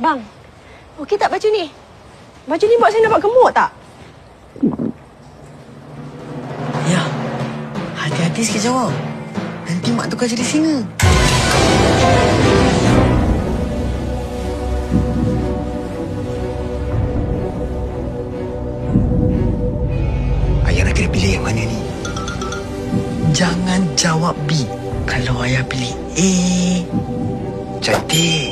Bang, okey tak baju ni? Baju ni buat saya nampak gemuk tak? Ya, hati-hati sikit jawab. Nanti mak tukar jadi singa. Ayah nak kena pilih yang mana ni? Jangan jawab B. Kalau ayah pilih A. Cantik.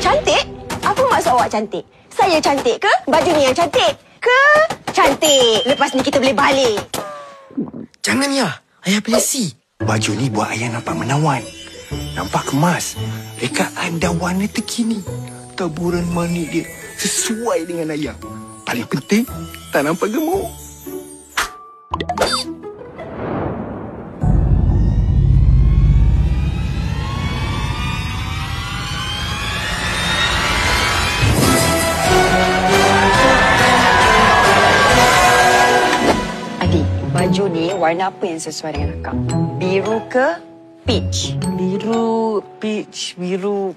Cantik? Apa maksud awak cantik? Saya cantik ke? Baju ni yang cantik? Ke cantik? Lepas ni kita boleh balik. Jangan ya. Ayah pilih C. Baju ni buat ayah nampak menawan. Nampak kemas. Rekaan dan warna terkini. Taburan manik dia sesuai dengan ayah. Paling penting, tak nampak gemuk. Baju ni warna apa yang sesuai dengan akak? Biru ke peach? Biru, peach, biru.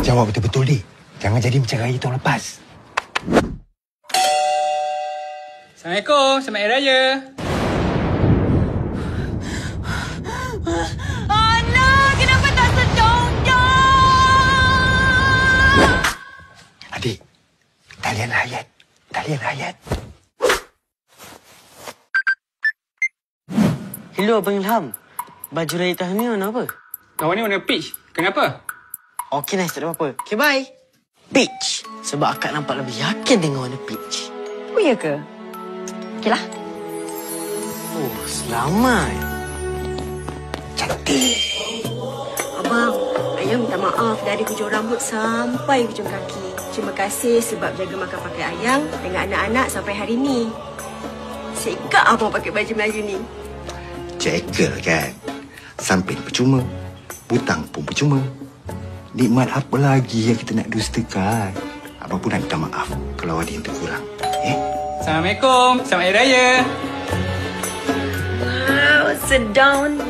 Jawab betul-betul, Dik. Jangan jadi macam raya tahun lepas. Assalamualaikum. Selamat Hari Raya. Anak, kenapa tak sedongnya? Adik, talian hayat. Talian hayat. Hello, Abang Ilham. Baju raya tahun ni warna apa? Kawan ni warna peach. Kenapa? Okey, nice. Tak ada apa-apa. Okay, bye. Peach. Sebab akak nampak lebih yakin dengan warna peach. Oh, ya ke? Okeylah. Oh, selamat. Cantik. Abang, ayah minta maaf dari hujung rambut sampai hujung kaki. Terima kasih sebab jaga makan pakai ayang dengan anak-anak sampai hari ni. Sekak abang pakai baju Melayu ni. Cekel kan? Samping percuma. Butang pun percuma. Nikmat apa lagi yang kita nak dustakan? Abang pun nak minta maaf kalau ada yang terkurang. Assalamualaikum. Selamat Hari Raya. Wow, sit down.